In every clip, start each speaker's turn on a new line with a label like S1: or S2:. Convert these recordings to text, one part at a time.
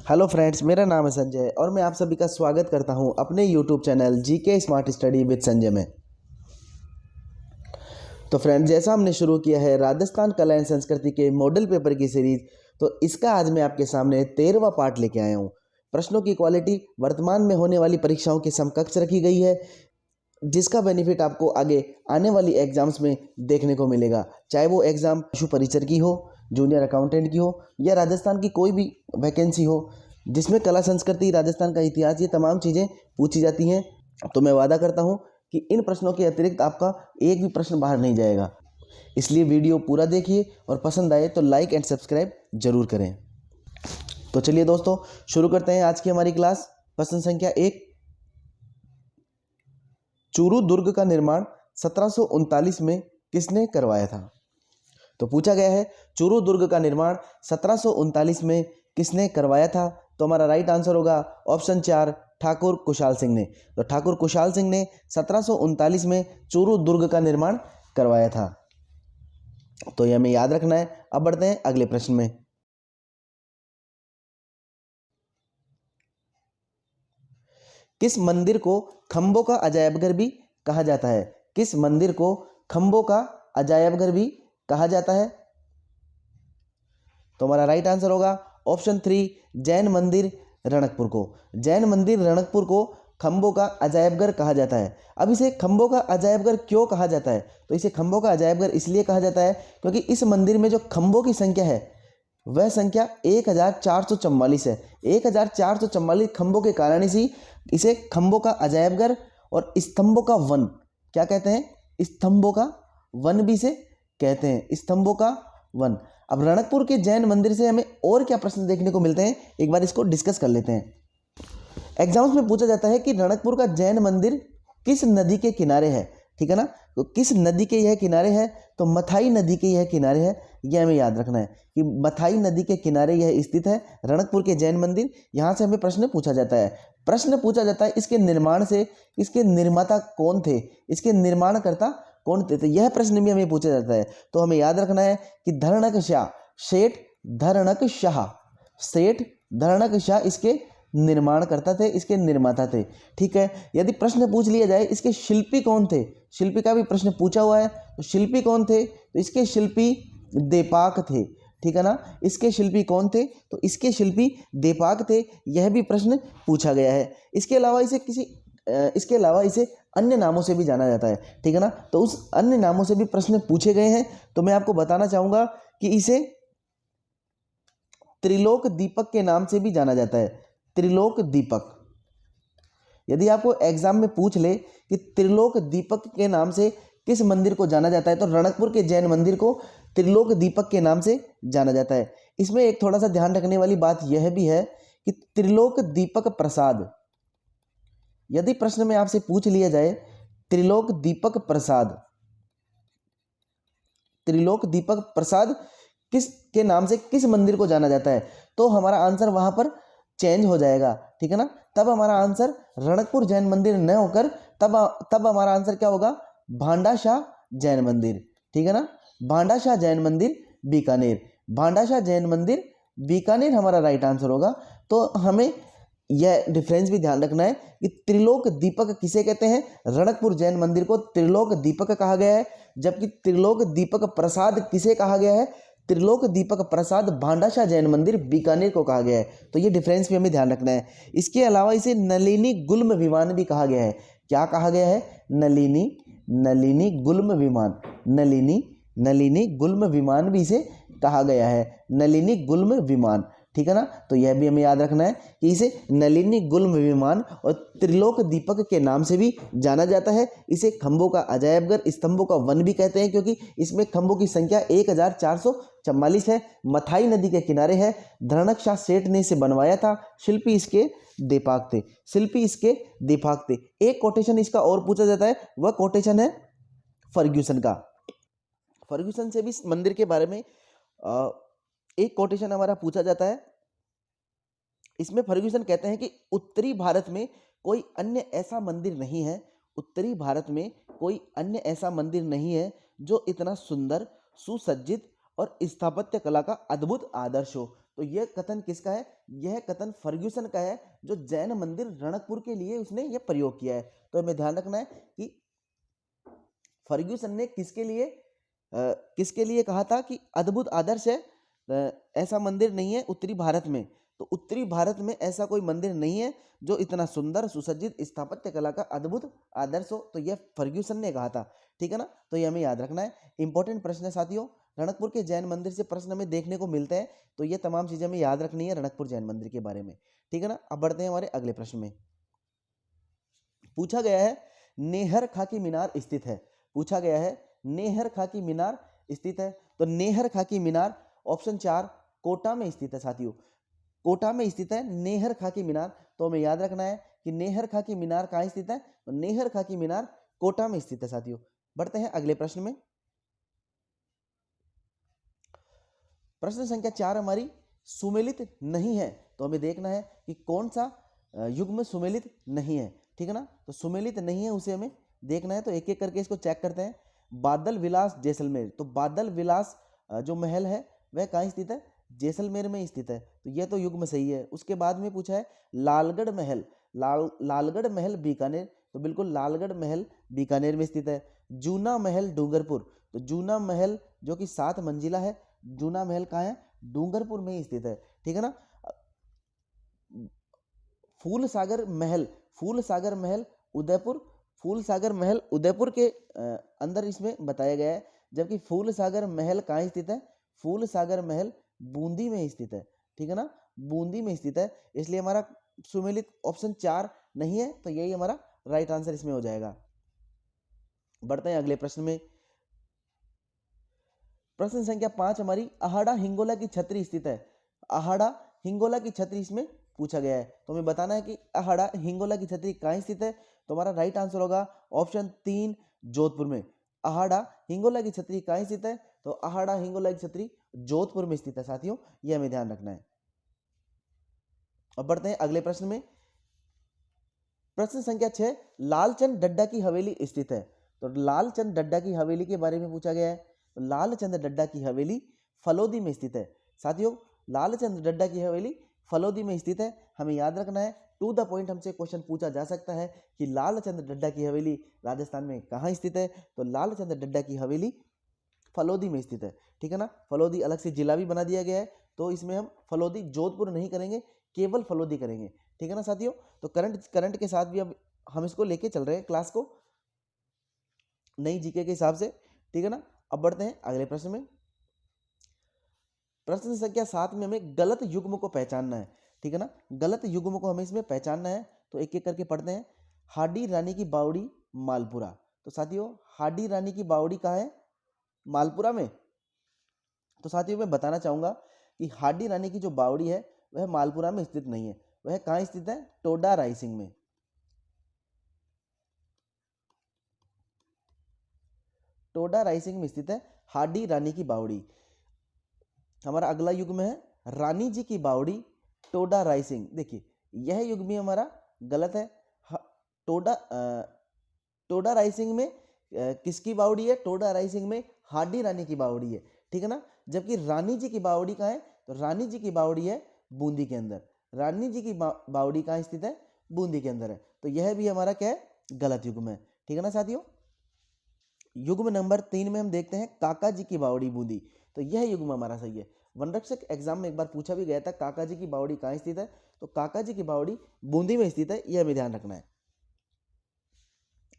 S1: Hello friends, मेरा नाम है संजय और मैं आप सभी का स्वागत करता हूं अपने YouTube channel GK smart study with Sanjay में। तो फ्रेंड्स, जैसा हमने शुरू किया है राजस्थान कला एवं संस्कृति के मॉडल पेपर की सीरीज, तो इसका आज मैं आपके सामने 13वां पार्ट लेके आया हूं। प्रश्नों की क्वालिटी वर्तमान में होने वाली परीक्षाओं के समकक्ष रखी गई है, जिसका बेनिफिट आपको आगे आने वाली एग्जाम्स में देखने को मिलेगा। चाहे वो एग्ज़ाम पशु परिचर की हो, जूनियर अकाउंटेंट की हो, या राजस्थान की कोई भी वैकेंसी हो जिसमें कला संस्कृति, राजस्थान का इतिहास, ये तमाम चीज़ें पूछी जाती हैं। तो मैं वादा करता हूं कि इन प्रश्नों के अतिरिक्त आपका एक भी प्रश्न बाहर नहीं जाएगा। इसलिए वीडियो पूरा देखिए और पसंद आए तो लाइक एंड सब्सक्राइब जरूर करें। तो चलिए दोस्तों, शुरू करते हैं आज की हमारी क्लास। प्रश्न संख्या 1, चूरू दुर्ग का निर्माण 1739 में किसने करवाया था? तो पूछा गया है चूरू दुर्ग का निर्माण 1739 में किसने करवाया था? तो हमारा राइट आंसर होगा ऑप्शन 4, ठाकुर कुशाल सिंह ने। तो ठाकुर कुशाल सिंह ने 1739 में चूरू दुर्ग का निर्माण करवाया था। तो ये हमें याद रखना है। अब बढ़ते हैं अगले प्रश्न में। किस मंदिर को खंभों का अजायबघर भी कहा जाता है? किस मंदिर को खंभों का अजायबघर भी कहा जाता है? तो हमारा राइट आंसर होगा ऑप्शन 3, जैन मंदिर रणकपुर को। जैन मंदिर रणकपुर को खंभों का अजायबघर कहा जाता है। अब इसे खंभों का अजायबघर क्यों कहा जाता है? तो इसे खंभों का अजायबघर इसलिए कहा जाता है क्योंकि इस मंदिर में जो खंभों की संख्या है वह संख्या 1444 है। 1444 खंभों के कारण इसे खंभों का अजायबघर और स्तंभों का वन क्या कहते हैं? स्तंभों का वन भी इसे कहते हैं, स्तंभों का वन। अब रणकपुर के जैन मंदिर से हमें और क्या प्रश्न देखने को मिलते हैं, एक बार इसको डिस्कस कर लेते हैं। एग्जाम्स में पूछा जाता है कि रणकपुर का जैन मंदिर किस नदी के किनारे है, ठीक है ना? तो किस नदी के यह किनारे है? तो मथाई नदी के यह किनारे है। यह हमें याद रखना है कि मथाई नदी के किनारे यह स्थित है रणकपुर के जैन मंदिर। यहाँ से हमें प्रश्न पूछा जाता है। प्रश्न पूछा जाता है इसके निर्माण से, इसके निर्माता कौन थे, इसके निर्माणकर्ता कौन थे? तो यह प्रश्न भी हमें पूछा जाता है। तो हमें याद रखना है कि धरणक शाह, सेठ धरणक शाह, सेठ धरणक शाह इसके निर्माणकर्ता थे, इसके निर्माता थे, ठीक है। यदि प्रश्न पूछ लिया जाए इसके शिल्पी कौन थे, शिल्पी का भी प्रश्न पूछा हुआ है, तो शिल्पी कौन थे? तो इसके शिल्पी देपाक थे, ठीक है ना। इसके शिल्पी कौन थे? तो इसके शिल्पी देपाक थे। यह भी प्रश्न पूछा गया है। इसके अलावा इसे अन्य नामों से भी जाना जाता है, ठीक है ना। तो उस अन्य नामों से भी प्रश्न पूछे गए हैं। तो मैं आपको बताना चाहूंगा कि इसे त्रिलोक दीपक के नाम से भी जाना जाता है, त्रिलोक दीपक। यदि आपको एग्जाम में पूछ ले कि त्रिलोक दीपक के नाम से किस मंदिर को जाना जाता है, तो रणकपुर के जैन मंदिर को त्रिलोक दीपक के नाम से जाना जाता है। इसमें एक थोड़ा सा ध्यान रखने वाली बात यह भी है कि त्रिलोक दीपक प्रसाद, यदि प्रश्न में आपसे पूछ लिया जाए त्रिलोक दीपक प्रसाद, त्रिलोक दीपक प्रसाद किस के नाम से किस मंदिर को जाना जाता है, तो हमारा आंसर वहां पर चेंज हो जाएगा, ठीक है ना। तब हमारा आंसर रणकपुर जैन मंदिर न होकर तब हमारा आंसर क्या होगा? भांडाशाह जैन मंदिर, ठीक है ना। भांडाशाह जैन मंदिर बीकानेर, भांडाशाह जैन मंदिर बीकानेर हमारा राइट आंसर होगा। तो हमें यह डिफरेंस भी ध्यान रखना है कि त्रिलोक दीपक किसे कहते हैं? रणकपुर जैन मंदिर को त्रिलोक दीपक कहा गया है, जबकि त्रिलोक दीपक प्रसाद किसे कहा गया है? त्रिलोक दीपक प्रसाद भांडाशाह जैन मंदिर बीकानेर को कहा गया है। तो ये डिफरेंस भी हमें ध्यान रखना है। इसके अलावा इसे नलिनी गुल्म विमान भी कहा गया है। क्या कहा गया है? नलिनी गुल्म विमान, नलिनी गुल्म विमान भी इसे कहा गया है, नलिनी गुल्म विमान, ठीक है ना। तो यह भी हमें याद रखना है कि इसे नलिनी गुल्म विमान और त्रिलोक दीपक के नाम से भी जाना जाता है। इसे खंभों का अजायबघर, स्तंभों का वन भी कहते हैं क्योंकि इसमें खंभों की संख्या 1444 है। मथाई नदी के किनारे है। धरणक शाह सेठ ने इसे बनवाया था। शिल्पी इसके देपाक थे, शिल्पी इसके देपाक थे। एक कोटेशन इसका और पूछा जाता है, वह कोटेशन है फर्ग्यूसन का। फर्ग्यूसन से भी इस मंदिर के बारे में एक कोटेशन हमारा पूछा जाता है। इसमें फर्ग्यूसन कहते हैं कि उत्तरी भारत में कोई अन्य ऐसा मंदिर नहीं है, उत्तरी भारत में कोई अन्य ऐसा मंदिर नहीं है जो इतना सुंदर, सुसज्जित और स्थापत्य कला का अद्भुत आदर्श हो। तो यह कथन किसका है? यह कथन फर्ग्यूसन का है, जो जैन मंदिर रणकपुर के लिए उसने यह प्रयोग किया है। तो हमें ध्यान रखना है कि फर्ग्यूसन ने किसके लिए कहा था कि अद्भुत आदर्श है, ऐसा मंदिर नहीं है उत्तरी भारत में। तो उत्तरी भारत में ऐसा कोई मंदिर नहीं है जो इतना सुंदर सुसज्जित स्थापत्य कला का अद्भुत आदर्श हो, तो यह फर्ग्यूसन ने कहा था। ठीक है ना, तो ये हमें याद रखना है। इंपॉर्टेंट प्रश्न है साथियों, रणकपुर के जैन मंदिर से प्रश्न हमें देखने को मिलते हैं, तो ये तमाम चीजें हमें याद रखनी है रणकपुर जैन मंदिर के बारे में। ठीक है ना, अब बढ़ते हैं हमारे अगले प्रश्न में। पूछा गया है नेहर खा की मीनार स्थित है। पूछा गया है नेहर खा की मीनार स्थित है। तो नेहर खा की मीनार ऑप्शन 4 कोटा में स्थित है साथियों। कोटा में स्थित है नेहर खा की मीनार। तो हमें याद रखना है कि नेहर खा की मीनार कहाँ स्थित है? तो नेहर खा की मीनार कोटा में स्थित है साथियों। बढ़ते हैं अगले प्रश्न में। प्रश्न संख्या 4 हमारी सुमेलित नहीं है। तो हमें देखना है कि कौन सा युग्म सुमेलित नहीं है। ठीक है ना, तो सुमेलित नहीं है उसे हमें देखना है। तो एक एक करके इसको चेक करते हैं। बादल विलास जैसलमेर, तो बादल विलास जो महल है वह कहाँ स्थित है? जैसलमेर में स्थित है। तो यह तो युग्म सही है। उसके बाद में पूछा है लालगढ़ महल, लालगढ़ महल बीकानेर, तो बिल्कुल लालगढ़ महल बीकानेर में स्थित है। जूना महल डूंगरपुर, तो जूना महल जो कि 7 मंजिला है, जूना महल कहाँ है? डूंगरपुर में ही स्थित है। ठीक है ना। फूल सागर महल, फूल सागर महल उदयपुर, फूल सागर महल उदयपुर के अंदर इसमें बताया गया है। जबकि फूल सागर महल कहाँ स्थित है? फूल सागर महल बूंदी में स्थित है। ठीक है ना, बूंदी में स्थित है। इसलिए हमारा सुमेलित ऑप्शन 4 नहीं है, तो यही हमारा राइट आंसर इसमें हो जाएगा। बढ़ते हैं अगले प्रश्न में। प्रश्न संख्या 5 हमारी अहाड़ा हिंगोला की छतरी स्थित है। अहाड़ा हिंगोला की छतरी इसमें पूछा गया है। तो हमें बताना है कि अहाड़ा हिंगोला की छतरी कहाँ स्थित है। तो हमारा राइट आंसर होगा ऑप्शन 3 जोधपुर में। अहाड़ा हिंगोला की छतरी कहाँ स्थित है? तो अहाड़ा हिंगोला की छतरी जोधपुर में स्थित है साथियों, ये हमें ध्यान रखना है। अब बढ़ते हैं अगले प्रश्न में। प्रश्न संख्या 6 लालचंद डड्डा की हवेली स्थित है। तो लालचंद डड्डा की हवेली के बारे में पूछा गया है। तो लालचंद डड्डा की हवेली फलोदी में स्थित है साथियों। लालचंद डड्डा की हवेली फलोदी में स्थित है। हमें याद रखना है, टू द पॉइंट हमसे क्वेश्चन पूछा जा सकता है कि लालचंद डड्डा की हवेली राजस्थान में कहाँ स्थित है। तो लालचंद डड्डा की हवेली फलोदी में स्थित है। ठीक है ना, फलोदी अलग से जिला भी बना दिया गया है, तो इसमें हम फलोदी जोधपुर नहीं करेंगे, केवल फलोदी करेंगे। ठीक है ना साथियों, तो करंट के साथ भी अब हम इसको लेके चल रहे हैं क्लास को, नई जीके के हिसाब से। ठीक है ना, अब बढ़ते हैं अगले प्रश्न में। प्रश्न संख्या 7 में हमें गलत युग्म को पहचानना है। ठीक है ना, गलत युग्म को हमें इसमें पहचानना है। तो एक एक करके पढ़ते हैं। हाडी रानी की बावड़ी मालपुरा, तो साथियों हाडी रानी की बावड़ी कहाँ है? मालपुरा में। तो साथियों मैं बताना चाहूंगा कि हाडी रानी की जो बावड़ी है वह मालपुरा में स्थित नहीं है, वह कहाँ स्थित है? टोडा रायसिंह में। टोडा रायसिंह में स्थित है हाडी रानी की बावड़ी। हमारा अगला युग्म है रानी जी की बावड़ी टोडा रायसिंह। देखिए यह युग्म भी हमारा गलत है। टोडा रायसिंह में किसकी बावड़ी है? टोडा रायसिंह में हाडी रानी की बावड़ी है। ठीक है ना, जबकि रानी जी की बावड़ी कहाँ है? तो रानी जी की बावड़ी है बूंदी के अंदर। रानी जी की बावड़ी कहाँ स्थित है? बूंदी के अंदर है। तो यह भी हमारा क्या है? गलत युग्म है। ठीक है ना साथियों। युग्म नंबर 3 में हम देखते हैं काका जी की बावड़ी बूंदी। तो यह युग्म हमारा सही है। वनरक्षक एग्जाम में एक बार पूछा भी गया था काका जी की बावड़ी कहाँ स्थित है। तो काका जी की बावड़ी बूंदी में स्थित है, यह हमें ध्यान रखना है।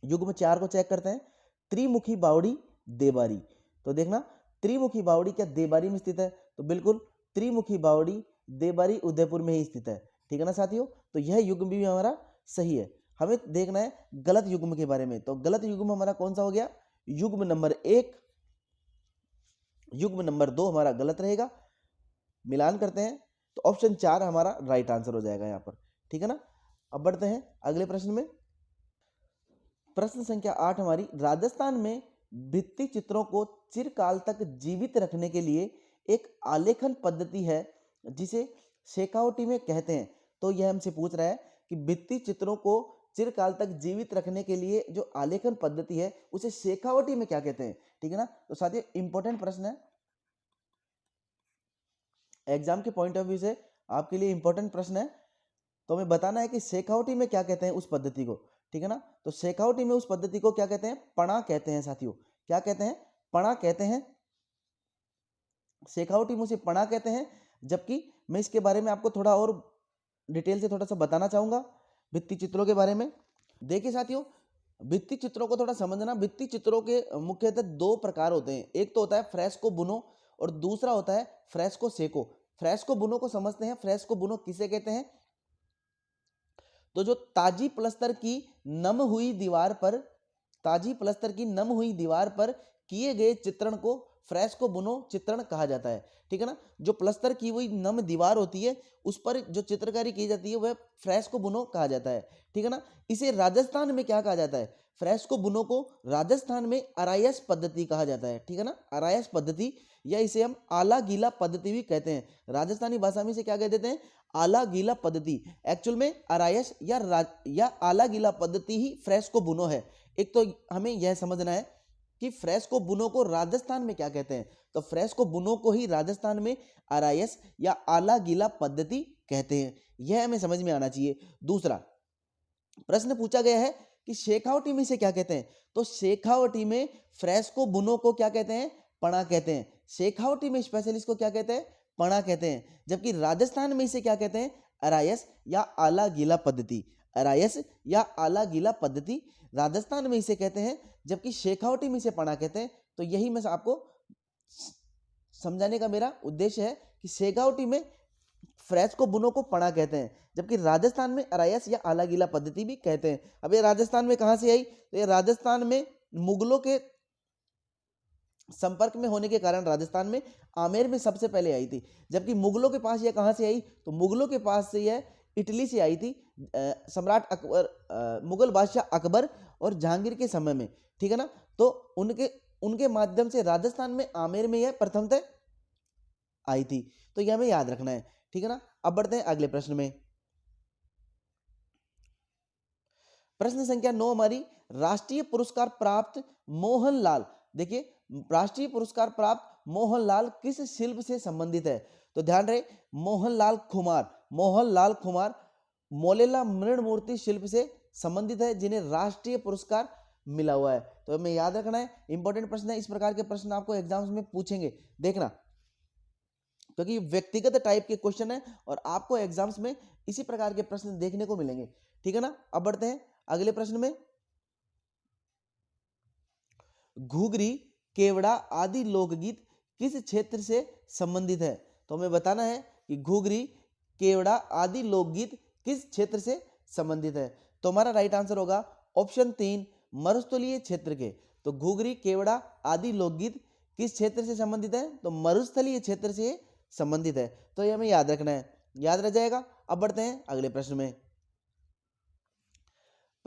S1: युग्म 4 को चेक करते हैं। त्रिमुखी बावड़ी देबारी, तो देखना त्रिमुखी बावड़ी क्या देबारी में स्थित है? तो बिल्कुल त्रिमुखी बावड़ी देबारी उदयपुर में ही स्थित है। ठीक है ना साथियों, तो यह युग्म भी हमारा सही है। हमें देखना है गलत युग्म के बारे में। तो गलत युग्म हमारा कौन सा हो गया? युग्म नंबर 1, युग्म नंबर 2 हमारा गलत रहेगा। मिलान करते हैं तो ऑप्शन 4 हमारा राइट आंसर हो जाएगा यहाँ पर। ठीक है ना, अब बढ़ते हैं अगले प्रश्न में। प्रश्न संख्या 8 हमारी राजस्थान में भित्ति चित्रों को चिरकाल तक जीवित रखने के लिए एक आलेखन पद्धति है जिसे शेखावटी में कहते हैं। तो यह हमसे पूछ रहा है कि भित्ति चित्रों को चिरकाल तक जीवित रखने के लिए जो आलेखन पद्धति है उसे शेखावटी में क्या कहते हैं। ठीक है ना, तो साथियों इंपॉर्टेंट प्रश्न है, एग्जाम के पॉइंट ऑफ व्यू से आपके लिए इंपॉर्टेंट प्रश्न है। तो हमें बताना है कि शेखावटी में क्या कहते हैं उस पद्धति को, ठीक है ना। तो शेखावटी में उस पद्धति को क्या कहते हैं, पणा कहते हैं साथियों। क्या कहते हैं, पणा कहते हैं। शेखावटी में उसे पणा कहते हैं। जबकि मैं इसके बारे में आपको थोड़ा और डिटेल से थोड़ा सा बताना चाहूंगा भित्ति चित्रों के बारे में। देखिए साथियों, भित्ति चित्रों को थोड़ा समझना। भित्ति चित्रों के मुख्यतः दो प्रकार होते हैं। एक तो होता है फ्रेस्को बुनो और दूसरा होता है फ्रेस्को सेको। फ्रेस्को बुनो को समझते हैं। फ्रेस्को बुनो किसे कहते हैं, तो जो ताजी प्लस्तर की नम हुई दीवार पर, ताजी प्लस्तर की नम हुई दीवार पर किए गए चित्रण को फ्रेस्को बुनो चित्रण कहा जाता है, ठीक है ना। जो प्लस्तर की हुई नम दीवार होती है उस पर जो चित्रकारी की जाती है वह फ्रेस्को बुनो कहा जाता है, ठीक है ना। इसे राजस्थान में क्या कहा जाता है, फ्रेस्को बुनो को राजस्थान में अरायस पद्धति कहा जाता है, ठीक है ना। अरायस पद्धति, या इसे हम आला गीला पद्धति भी कहते हैं। राजस्थानी भाषा में इसे क्या कह देते हैं, आला गीला पद्धति। एक्चुअल में अरायस या आला गीला पद्धति ही फ्रेस्को बुनो है। एक तो हमें यह समझना है कि फ्रेस्को बुनो को राजस्थान में क्या कहते हैं, तो फ्रेस्को बुनो को ही राजस्थान में अरायस या आला गीला पद्धति कहते हैं। यह हमें समझ में आना चाहिए। दूसरा प्रश्न पूछा गया है कि शेखावटी में इसे क्या कहते हैं, तो शेखावटी में फ्रेस्को बुनो को क्या कहते हैं, पणा कहते हैं। शेखावटी में स्पेशलिस्ट को क्या कहते हैं, पणा कहते हैं। जबकि राजस्थान में इसे क्या कहते हैं, अरायस या आला गीला पद्धति। अरायस या आला गीला पद्धति राजस्थान में इसे कहते हैं, जबकि शेखावटी में इसे पणा कहते हैं। तो यही मैं आपको समझाने का मेरा उद्देश्य है कि शेखावटी में फ्रेस्को बुनो को पणा कहते हैं, जबकि राजस्थान में अरायस या आला गीला पद्धति भी कहते हैं। अब ये राजस्थान में कहां से आई, तो ये राजस्थान में मुगलों के संपर्क में होने के कारण राजस्थान में आमेर में सबसे पहले आई थी। जबकि मुगलों के पास यह कहां से आई, तो मुगलों के पास से यह इटली से आई थी। सम्राट अकबर, मुगल बादशाह अकबर और जहांगीर के समय में, ठीक है ना। तो उनके माध्यम से राजस्थान में आमेर में यह प्रथमतः आई थी। तो यह हमें याद रखना है, ठीक है ना। अब बढ़ते हैं अगले प्रश्न में। प्रश्न संख्या 9 हमारी, राष्ट्रीय पुरस्कार प्राप्त मोहनलाल। देखिए, राष्ट्रीय पुरस्कार प्राप्त मोहनलाल किस शिल्प से संबंधित है, तो ध्यान रहे मोहनलाल खुमार मोलेला मृण मूर्ति शिल्प से संबंधित है, जिन्हें राष्ट्रीय पुरस्कार मिला हुआ है। तो हमें याद रखना है, इंपॉर्टेंट प्रश्न है। इस प्रकार के प्रश्न आपको एग्जाम्स में पूछेंगे, देखना, क्योंकि व्यक्तिगत टाइप के क्वेश्चन है और आपको एग्जाम्स में इसी प्रकार के प्रश्न देखने को मिलेंगे, ठीक है ना। अब बढ़ते हैं अगले प्रश्न में। घुघरी, केवड़ा आदि लोकगीत किस क्षेत्र से संबंधित है, तो हमें बताना है कि घुघरी, केवड़ा आदि लोकगीत किस क्षेत्र से संबंधित है। तो हमारा राइट आंसर होगा ऑप्शन 3, मरुस्थलीय क्षेत्र के। तो घुघरी, केवड़ा आदि लोकगीत किस क्षेत्र से संबंधित है, तो मरुस्थलीय क्षेत्र से संबंधित है। तो ये हमें याद रखना है, याद रह जाएगा। अब बढ़ते हैं अगले प्रश्न में।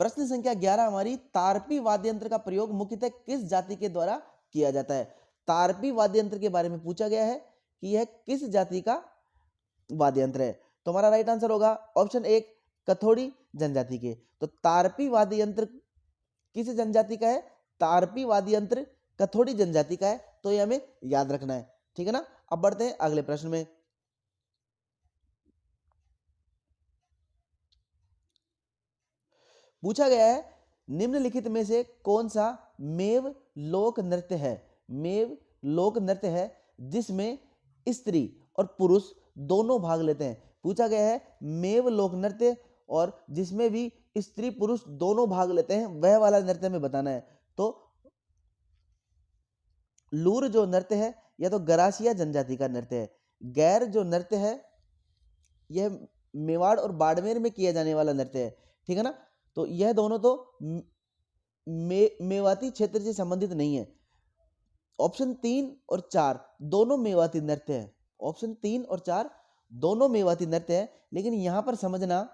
S1: प्रश्न संख्या 11 हमारी, तारपी वाद्य यंत्र का प्रयोग मुख्यतः किस जाति के द्वारा किया जाता है। तारपी वाद्य यंत्र के बारे में पूछा गया है कि यह किस जाति का वाद्य यंत्र है। तो हमारा राइट आंसर होगा ऑप्शन 1, कथोड़ी जनजाति के। तो तारपी वाद्य यंत्र किस जनजाति का है, तारपी वाद्य यंत्र कथोड़ी जनजाति का है। तो ये हमें याद रखना है, ठीक है ना। अब बढ़ते हैं अगले प्रश्न में। पूछा गया है, निम्नलिखित में से कौन सा मेव लोक नृत्य है, मेव लोक नृत्य है जिसमें स्त्री और पुरुष दोनों भाग लेते हैं। पूछा गया है मेव लोक नृत्य और जिसमें भी स्त्री पुरुष दोनों भाग लेते हैं, वह वाला नृत्य में बताना है। तो लूर जो नृत्य है यह तो गरासिया जनजाति का नृत्य है। गैर जो नृत्य है यह मेवाड़ और बाड़मेर में किया जाने वाला नृत्य है, ठीक है ना। तो यह दोनों तो मेवाती क्षेत्र से संबंधित नहीं है। ऑप्शन 3 और 4 दोनों मेवाती नृत्य है। ऑप्शन 3 और 4 दोनों मेवाती नृत्य है। लेकिन यहां पर समझना,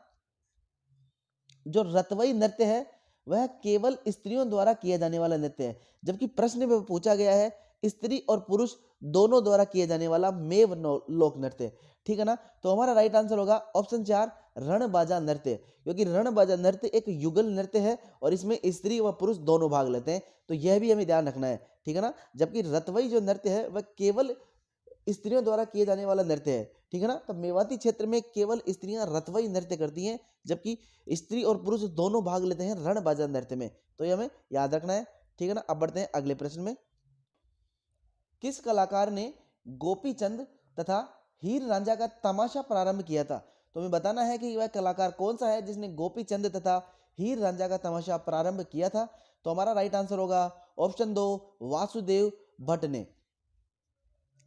S1: जो रतवई नृत्य है वह केवल स्त्रियों द्वारा किया जाने वाला नृत्य है, जबकि प्रश्न में पूछा गया है स्त्री और पुरुष दोनों द्वारा किए जाने वाला मेव लोक नृत्य, ठीक है ना। तो हमारा राइट आंसर होगा ऑप्शन 4, रणबाजा नृत्य, क्योंकि रणबाजा नृत्य एक युगल नृत्य है और इसमें स्त्री व पुरुष दोनों भाग लेते हैं। तो यह भी हमें ध्यान रखना है, ठीक है ना। जबकि रतवई जो नृत्य है वह केवल स्त्रियों द्वारा किए जाने वाला नृत्य है, ठीक है ना। तो मेवाती क्षेत्र में केवल स्त्रियां रतवई नृत्य करती हैं, जबकि स्त्री और पुरुष दोनों भाग लेते हैं रणबाजा नृत्य में। तो ये हमें याद रखना है, ठीक है ना। अब बढ़ते हैं अगले प्रश्न में। किस कलाकार ने गोपी चंद तथा हीर रांझा का तमाशा प्रारंभ किया था? तो हमें बताना है कि वह कलाकार कौन सा है जिसने गोपी चंद तथा हीर रांझा का तमाशा प्रारंभ किया था। तो हमारा राइट आंसर होगा ऑप्शन 2 वासुदेव भट्ट ने।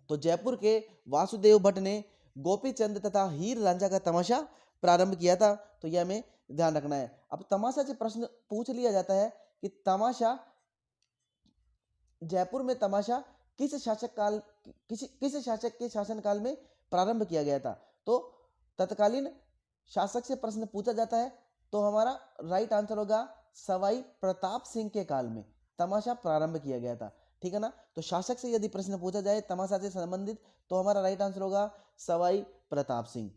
S1: तो जयपुर के वासुदेव भट्ट ने गोपी चंद तथा हीर रांझा का तमाशा प्रारंभ किया था। तो यह हमें ध्यान रखना है। अब तमाशा से प्रश्न पूछ लिया जाता है कि तमाशा, जयपुर में तमाशा किस शासक के शासनकाल में प्रारंभ किया गया था? तो तत्कालीन शासक से प्रश्न पूछा जाता है, तो हमारा राइट आंसर होगा सवाई प्रताप सिंह के काल में तमाशा प्रारंभ किया गया था, ठीक है ना। तो शासक से यदि प्रश्न पूछा जाए तमाशा से संबंधित, तो हमारा राइट आंसर होगा सवाई प्रताप सिंह।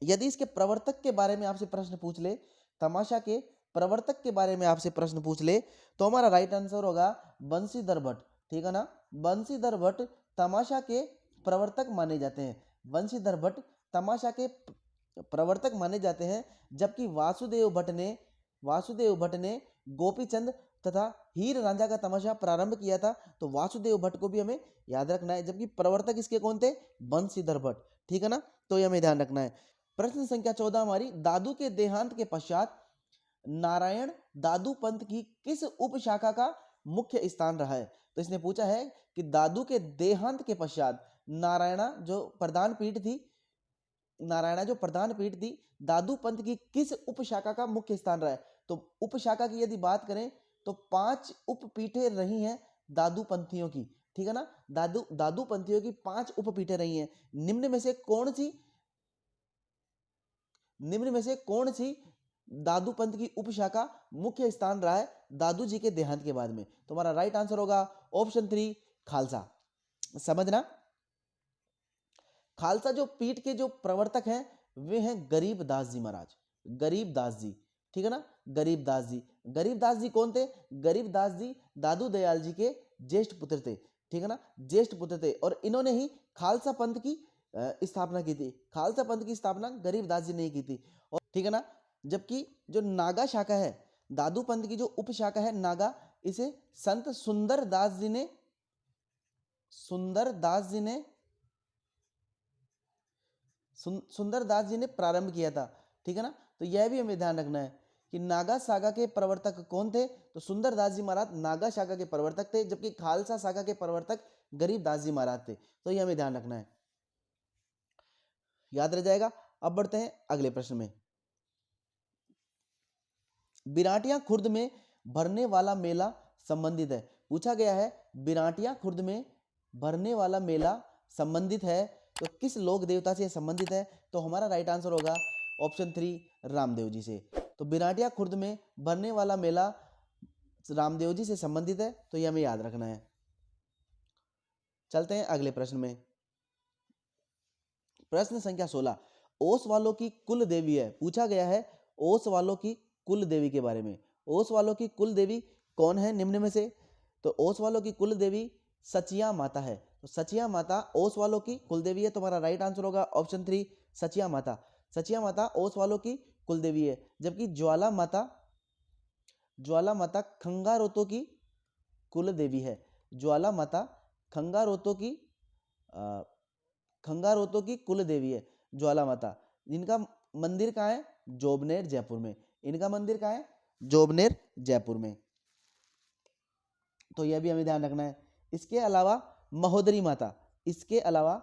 S1: यदि इसके प्रवर्तक के बारे में आपसे प्रश्न पूछ ले, तमाशा के प्रवर्तक के बारे में आपसे प्रश्न पूछ ले, तो हमारा राइट आंसर होगा बंशीधर भट्ट, ठीक है ना। बंशीधर भट्ट तमाशा के प्रवर्तक माने जाते हैं। बंशीधर भट्ट तमाशा के प्रवर्तक माने जाते हैं, जबकि वासुदेव भट्ट ने गोपीचंद तथा हीर रांझा का तमाशा प्रारंभ किया था। तो वासुदेव भट्ट को भी हमें याद रखना है, जबकि प्रवर्तक इसके कौन थे? बंशीधर भट्ट, ठीक है ना। तो ये हमें ध्यान रखना है। प्रश्न संख्या 14 हमारी, दादू के देहांत के पश्चात नारायण दादू पंथ की किस उपशाखा का मुख्य स्थान रहा है? तो इसने पूछा है कि दादू के देहांत के पश्चात नारायणा जो प्रधान पीठ थी, दादू पंथ की किस उपशाखा का मुख्य स्थान रहा है? तो उपशाखा की यदि बात करें तो 5 उपपीठें रही हैं दादू पंथियों की, ठीक है ना। दादू पंथियों की 5 उपपीठें रही हैं। निम्न में से कौन सी दादू पंथ की उपशाखा मुख्य स्थान रहा है दादू जी के देहांत के बाद में? तो हमारा राइट आंसर होगा ऑप्शन 3 खालसा। समझना, खालसा जो पीठ के जो प्रवर्तक हैं वे हैं गरीबदास जी महाराज, गरीबदास जी, ठीक है ना। गरीबदास जी कौन थे? गरीबदास जी दादू दयाल जी के ज्येष्ठ पुत्र थे, ठीक है ना, ज्येष्ठ पुत्र थे। और इन्होंने ही खालसा पंथ की स्थापना की थी। खालसा पंथ की स्थापना गरीबदास जी ने की थी, और ठीक है ना। जबकि जो नागा शाखा है, दादू पंथ की जो उपशाखा है नागा, इसे संत सुंदरदास जी ने प्रारंभ किया था, ठीक है ना। तो यह भी हमें ध्यान रखना है कि नागा शाखा के प्रवर्तक कौन थे? तो सुंदरदास जी महाराज नागा शाखा के प्रवर्तक थे, जबकि खालसा शाखा के प्रवर्तक गरीबदास जी महाराज थे। तो यह हमें ध्यान रखना है, याद रह जाएगा। अब बढ़ते हैं अगले प्रश्न में। बिराटिया खुर्द में भरने वाला मेला संबंधित है। पूछा गया है बिराटिया खुर्द में भरने वाला मेला संबंधित है, तो किस लोक देवता से संबंधित है? तो हमारा राइट आंसर होगा ऑप्शन 3 रामदेव जी से। तो बिराटिया खुर्द में भरने वाला मेला रामदेव जी से संबंधित है, तो यह हमें याद रखना है। चलते हैं अगले प्रश्न में। प्रश्न संख्या 16, ओस वालों की कुल देवी है। पूछा गया है ओस वालों की कुल देवी के बारे में। ओस वालों की कुल देवी कौन है निम्न में से? तो ओस वालों की कुल देवी सचिया माता है। तो सचिया माता ओस वालों की कुल देवी है। तुम्हारा राइट आंसर होगा ऑप्शन 3 सचिया माता। सचिया माता ओस वालों की कुल देवी है, जबकि ज्वाला माता खंगारोतो की कुल देवी है। ज्वाला माता खंगारोतो की कुल देवी है ज्वाला माता। इनका मंदिर कहाँ है? जोबनेर जयपुर में। इनका मंदिर कहाँ है? जोबनेर जयपुर में। तो यह भी हमें ध्यान रखना है। इसके अलावा महोदरी माता, इसके अलावा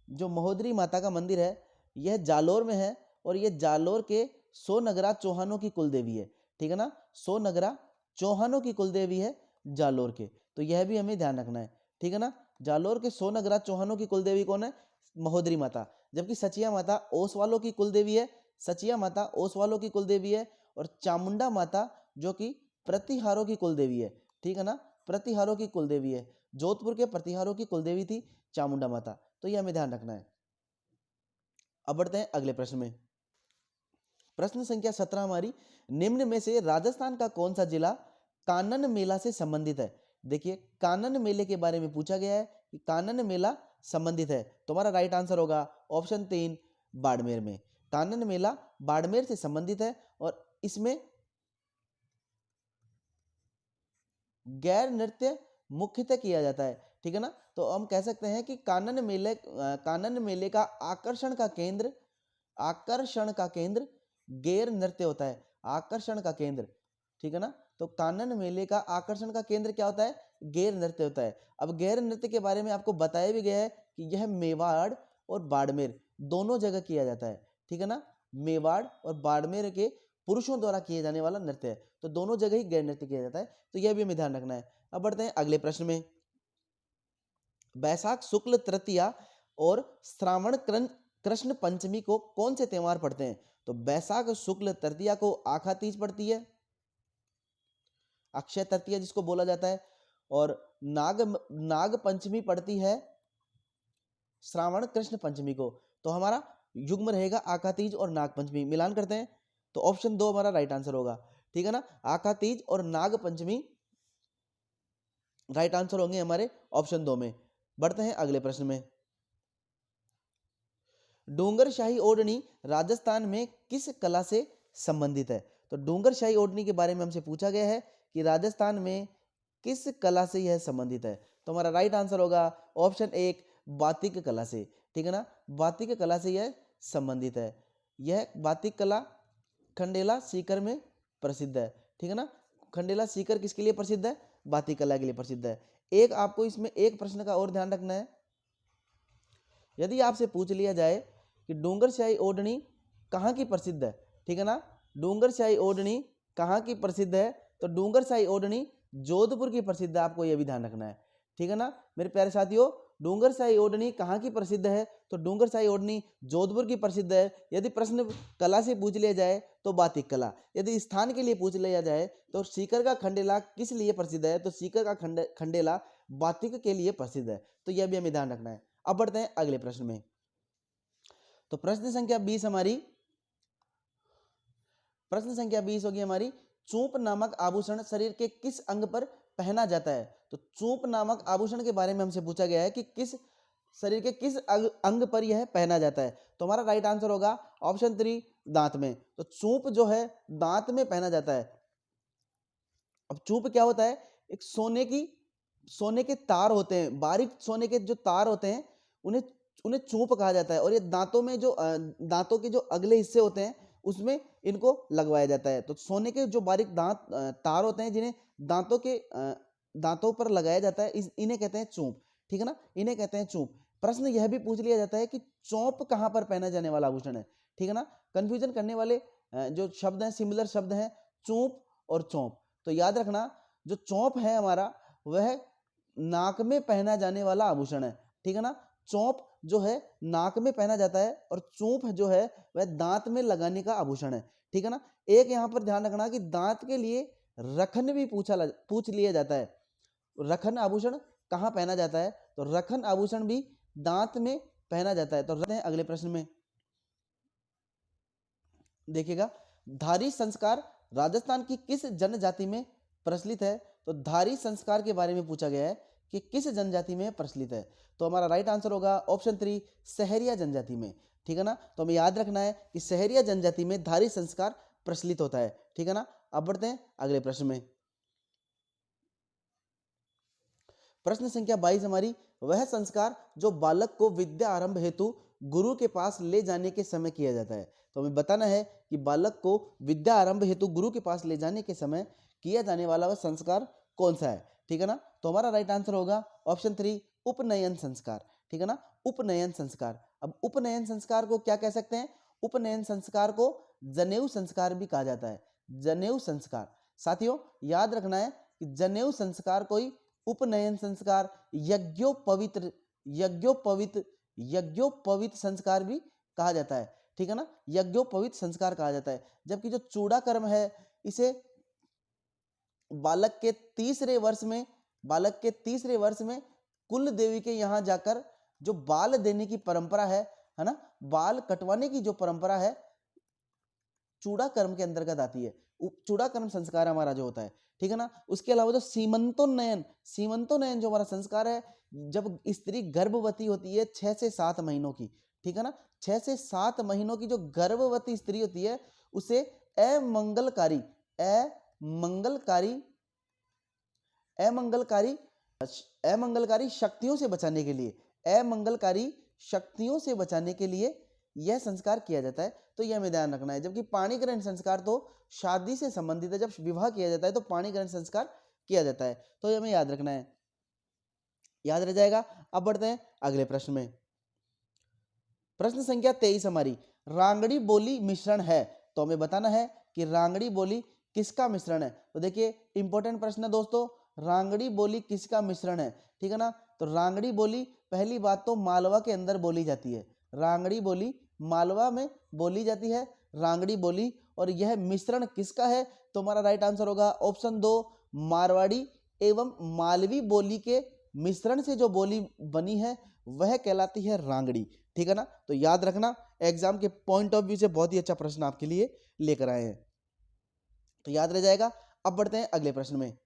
S1: जो महोदरी माता का मंदिर है यह जालोर में है, और यह जालोर के सोनगरा चौहानों की कुल देवी है, ठीक है ना। सोनगरा चौहानों की कुल देवी है जालोर के। तो यह भी हमें ध्यान रखना है, ठीक है ना। जालोर के सोनगरा चौहानों की कुल देवी कौन है? महोदरी माता। जबकि सचिया माता ओस वालों की कुल देवी है। सचिया माता ओस वालों की कुल देवी है, और चामुंडा माता जो कि प्रतिहारों की कुल देवी है, ठीक है ना। प्रतिहारों की कुल देवी है। जोधपुर के प्रतिहारों की कुल देवी थी चामुंडा माता। तो यह हमें ध्यान रखना है। अब बढ़ते हैं अगले प्रश्न में। प्रश्न संख्या 17 हमारी, निम्न में से राजस्थान का कौन सा जिला कानन मेला से संबंधित है? देखिए कानन मेले के बारे में पूछा गया है कि कानन मेला संबंधित है? तो हमारा राइट आंसर होगा ऑप्शन 3 बाड़मेर में। कानन मेला बाड़मेर से संबंधित है और इसमें गैर नृत्य मुख्यतः किया जाता है, ठीक है ना। तो हम कह सकते हैं कि कानन मेले का आकर्षण का केंद्र गैर नृत्य होता है, आकर्षण का केंद्र, ठीक है ना। तो कानन मेले का आकर्षण का केंद्र क्या होता है? गैर नृत्य होता है। अब गैर नृत्य के बारे में आपको बताया भी गया है कि यह मेवाड़ और बाड़मेर दोनों जगह किया जाता है, ठीक है ना। मेवाड़ और बाड़मेर के पुरुषों द्वारा किए जाने वाला नृत्य है, तो दोनों जगह ही गैर नृत्य किया जाता है, तो यह भी हमें ध्यान रखना है। अब बढ़ते हैं अगले प्रश्न में। बैसाख शुक्ल तृतीया और श्रावण कृष्ण पंचमी को कौन से त्योहार पड़ते हैं? तो बैसाख शुक्ल तृतीया को आखा तीज पड़ती है, अक्षय तृतीया जिसको बोला जाता है, और नाग पंचमी पड़ती है श्रावण कृष्ण पंचमी को। तो हमारा युग्म रहेगा आखा तीज और नाग पंचमी। मिलान करते हैं तो ऑप्शन 2 हमारा राइट आंसर होगा, ठीक है ना। आखा तीज और नाग पंचमी राइट आंसर होंगे हमारे ऑप्शन 2 में। बढ़ते हैं अगले प्रश्न में। डूंगरशाही ओढ़नी राजस्थान में किस कला से संबंधित है? तो डूंगरशाही ओढ़नी के बारे में हमसे पूछा गया है कि राजस्थान में किस कला से यह संबंधित है। तो हमारा राइट आंसर होगा ऑप्शन 1 बातिक कला से, ठीक है ना। बातिक कला से यह संबंधित है। यह बातिक कला खंडेला सीकर में प्रसिद्ध है, ठीक है ना। खंडेला सीकर किसके लिए प्रसिद्ध है? बातिक कला के लिए प्रसिद्ध है। एक आपको इसमें एक प्रश्न का और ध्यान रखना है। यदि आपसे पूछ लिया जाए कि डूंगरशाही ओढ़नी कहाँ की प्रसिद्ध है, ठीक है ना, डूंगरशाही ओढ़नी कहाँ की प्रसिद्ध है, तो डूंगरशाही ओढ़नी जोधपुर की प्रसिद्ध है, आपको यह भी ध्यान रखना है, ठीक है ना मेरे प्यारे साथियों। डूंगरशाही ओढ़नी कहाँ की प्रसिद्ध है? तो डूंगरशाही ओढ़नी जोधपुर की प्रसिद्ध है। यदि प्रश्न कला से पूछ लिया जाए तो बातिक कला, यदि स्थान के लिए पूछ लिया जाए तो सीकर का खंडेला किस लिए प्रसिद्ध है? तो सीकर का खंडेला बातिक के लिए प्रसिद्ध है, तो यह भी हमें ध्यान रखना है। अब बढ़ते हैं अगले प्रश्न में। तो प्रश्न संख्या 20 होगी हमारी, चूप नामक आभूषण शरीर के किस अंग पर पहना जाता है? तो चूप नामक आभूषण के बारे में हमसे पूछा गया है कि किस शरीर के किस अंग पर यह पहना जाता है। तो हमारा राइट आंसर होगा ऑप्शन 3 दांत में। तो चूप जो है दांत में पहना जाता है। अब चूप क्या होता है? एक सोने के तार होते हैं, बारीक सोने के जो तार होते हैं उन्हें उन्हें चूप कहा जाता है, और ये दांतों में जो दांतों के जो अगले हिस्से होते हैं उसमें इनको लगवाया जाता है। तो सोने के जो बारीक तार होते हैं जिन्हें दांतों पर लगाया जाता है, इन्हें कहते हैं चूप, ठीक है ना, इन्हें कहते हैं चूप। प्रश्न यह भी पूछ लिया जाता है कि चौंप कहाँ पर पहना जाने वाला आभूषण है, ठीक है ना। कंफ्यूजन करने वाले जो शब्द हैं, सिमिलर शब्द हैं चूप और चौंप। तो याद रखना जो चौंप है हमारा वह नाक में पहना जाने वाला आभूषण है, ठीक है ना। चौंप जो है नाक में पहना जाता है और चूप जो है वह दांत में लगाने का आभूषण है, ठीक है ना। एक यहाँ पर ध्यान रखना कि दांत के लिए रखन भी पूछ लिया जाता है। रखन आभूषण कहाँ पहना जाता है? तो रखन आभूषण भी दांत में पहना जाता है। तो रहते हैं अगले प्रश्न में। देखिएगा, धारी संस्कार राजस्थान की किस जनजाति में प्रचलित है? तो धारी संस्कार के बारे में पूछा गया है कि किस जनजाति में प्रचलित है। तो हमारा राइट आंसर होगा ऑप्शन 3 सहरिया जनजाति में, ठीक है ना। तो हमें याद रखना है कि सहरिया जनजाति में धारी संस्कार प्रचलित होता है, ठीक है ना। अब बढ़ते हैं अगले प्रश्न में। प्रश्न संख्या 22 हमारी, वह संस्कार जो बालक को विद्या आरंभ हेतु गुरु के पास ले जाने के समय किया जाता है। तो हमें बताना है कि बालक को विद्या आरंभ हेतु गुरु के पास ले जाने के समय किया जाने वाला वह संस्कार कौन सा है, ठीक है ना। तो हमारा राइट आंसर होगा ऑप्शन 3 उपनयन संस्कार, ठीक है ना, उपनयन संस्कार। अब उपनयन संस्कार को क्या कह सकते हैं? उपनयन संस्कार को जनेऊ संस्कार भी कहा जाता है, जनेऊ संस्कार। साथियों याद रखना है कि जनेऊ संस्कार कोई उपनयन संस्कार, यज्ञोपवीत संस्कार भी कहा जाता है, ठीक है ना, यज्ञोपवीत संस्कार कहा जाता है। जबकि जो चूड़ा कर्म है इसे बालक के तीसरे वर्ष में कुल देवी के यहाँ जाकर जो बाल देने की परंपरा है ना, बाल कटवाने की जो परंपरा है चूड़ा कर्म के अंतर्गत आती है, चूड़ाकरण संस्कार हमारा जो होता है, ठीक है ना। उसके अलावा जो सीमंतोन्नयन जो हमारा संस्कार है, जब स्त्री गर्भवती होती है 6 से 7 महीनों की, ठीक है ना, 6 से 7 महीनों की जो गर्भवती स्त्री होती है उसे अमंगलकारी अमंगलकारी अमंगलकारी अमंगलकारी शक्तियों से बचाने के लिए अमंगलकारी शक्तियों से बचाने के लिए यह संस्कार किया जाता है। तो यह हमें ध्यान रखना है। जबकि पाणिग्रहण संस्कार तो शादी से संबंधित है, जब विवाह किया जाता है तो पाणिग्रहण संस्कार किया जाता है। तो यह हमें याद रखना है, याद रह जाएगा। अब बढ़ते हैं अगले प्रश्न में। प्रश्न संख्या 23 हमारी, रांगड़ी बोली मिश्रण है, तो हमें बताना है कि रांगड़ी बोली किसका मिश्रण है। तो देखिए इंपॉर्टेंट प्रश्न है दोस्तों, रांगड़ी बोली किसका मिश्रण है, ठीक है ना। तो रांगड़ी बोली पहली बात तो मालवा के अंदर बोली जाती है, रांगड़ी बोली मालवा में बोली जाती है रांगड़ी बोली। और यह मिश्रण किसका है, तो हमारा राइट आंसर होगा ऑप्शन 2, मारवाड़ी एवं मालवी बोली के मिश्रण से जो बोली बनी है वह कहलाती है रांगड़ी, ठीक है ना। तो याद रखना, एग्जाम के पॉइंट ऑफ व्यू से बहुत ही अच्छा प्रश्न आपके लिए लेकर आए हैं, तो याद रह जाएगा। अब बढ़ते हैं अगले प्रश्न में।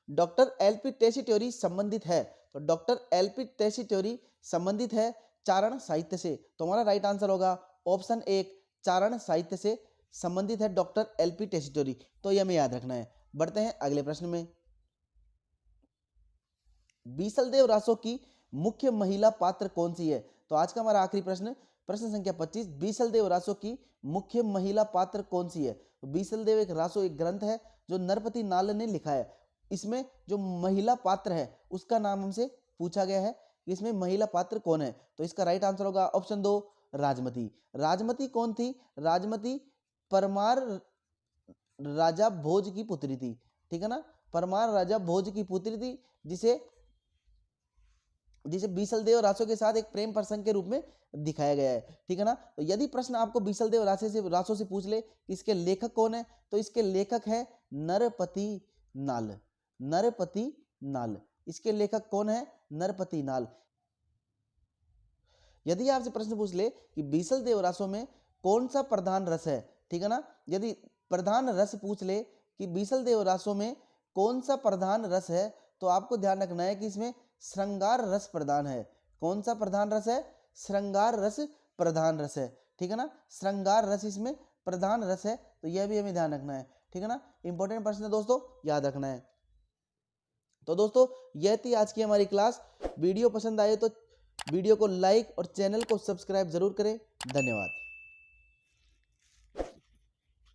S1: डॉक्टर एलपी टेसीटोरी संबंधित है, तो डॉक्टर एलपी टेसीटोरी संबंधित है चारण साहित्य से, तो हमारा राइट आंसर होगा ऑप्शन 1, चारण साहित्य से संबंधित है डॉक्टर एलपी टेसीटोरी। तो यह हमें याद रखना है। बढ़ते हैं अगले प्रश्न में। बीसलदेव रासो की मुख्य महिला पात्र कौन सी है, तो आज का हमारा आखिरी प्रश्न, प्रश्न संख्या 25, बीसलदेव रासो की मुख्य महिला पात्र कौन सी है। तो बीसलदेव एक रासो एक ग्रंथ है जो नरपति नाल ने लिखा है। इसमें जो महिला पात्र है उसका नाम हमसे पूछा गया है, इसमें महिला पात्र कौन है। तो इसका राइट आंसर होगा ऑप्शन 2, राजमती। राजमती कौन थी, राजमती परमार राजा भोज की पुत्री थी, ठीक है ना, परमार राजा भोज की पुत्री थी, जिसे बीसलदेव रासो के साथ एक प्रेम प्रसंग के रूप में दिखाया गया है, ठीक है ना। तो यदि प्रश्न आपको बीसलदेव रासो से पूछ ले कि इसके लेखक कौन है, तो इसके लेखक है नरपति नाल, नरपति नाल। इसके लेखक कौन है, नरपति नाल। यदि आपसे प्रश्न पूछ ले कि बीसलदेव रासो में कौन सा प्रधान रस है, ठीक है ना, यदि प्रधान रस पूछ ले कि बीसलदेव रासो में कौन सा प्रधान रस है, तो आपको ध्यान रखना है कि इसमें श्रृंगार रस प्रधान है। कौन सा प्रधान रस है, श्रृंगार रस प्रधान रस है, ठीक है ना, श्रृंगार रस इसमें प्रधान रस है। तो यह भी हमें ध्यान रखना है, ठीक है ना, इंपॉर्टेंट प्रश्न है दोस्तों, याद रखना है। तो दोस्तों यह थी आज की हमारी क्लास। वीडियो पसंद आए तो वीडियो को लाइक और चैनल को सब्सक्राइब जरूर करें। धन्यवाद।